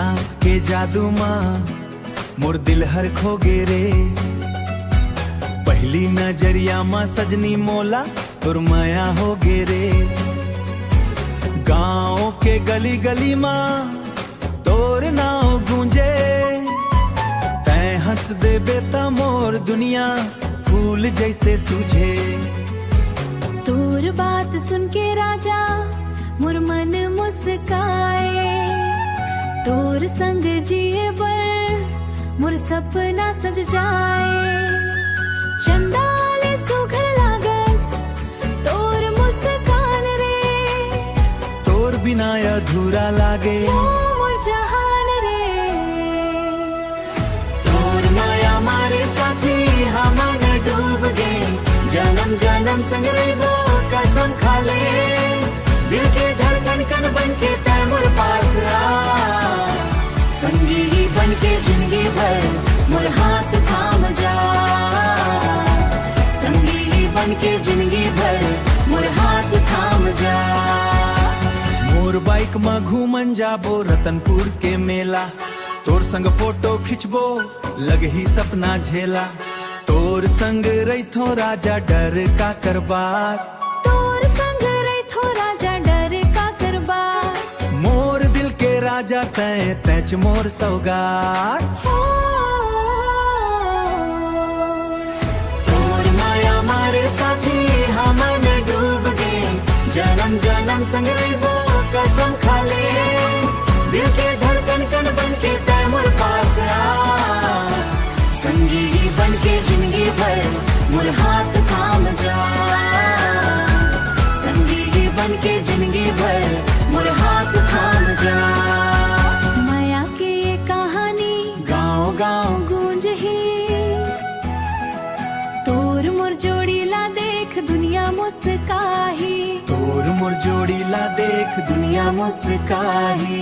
सपना के जादू माँ मोर दिल हर खो गे रे। पहली नजरिया माँ सजनी मोला तोर माया हो गे रे। गाँव के गली गली माँ तोर नाव गूंजे। तैं हंस दे बेटा मोर दुनिया फूल जैसे सूझे। तोर बात सुन के राजा मोर मन मुस्काए। तोर संग जिए बर मोर सपना सज जाए। चंदाले सुघर लागस तोर मुस्कान रे। तोर बिना अधूरा लागे मोर जहान रे। तोर माया मारे साथी हमन डूब गे। जन्म जन्म संग रहबो कसम खा ले। दिल के धड़कन कन बन के तै मोर पास आ। संगी बन के जिंदगी भर मोर हाथ थाम जा। संगी बन के जिंदगी भर मोर हाथ थाम जा। मोर बाइक में घूमन जाबो रतनपुर के मेला। तोर संग फोटो खिंचबो लगही सपना झेला। तोर संग रहिथो राजा डर का करबार। तोर संग रहिथो राजा डर का करबार। मोर दिल के राजा तैं तैच मोर सौगार। तोर माया मारे साथी हमन डूब गे। जन्म जन्म संग रहबो कसम खा ले। दिल के धड़कन कन बन के तै मोर पास आ। संगी बन के जिंदगी भर मोर हाथ थाम जा। संगी बन के जिंदगी भर मोर हाथ थाम जा। माया की ये कहानी गाँव गाँव गूंज ही। तोर मोर जोड़ीला देख दुनिया मुस्काही। तोर मोर जोड़ीला देख दुनिया मुस्काही।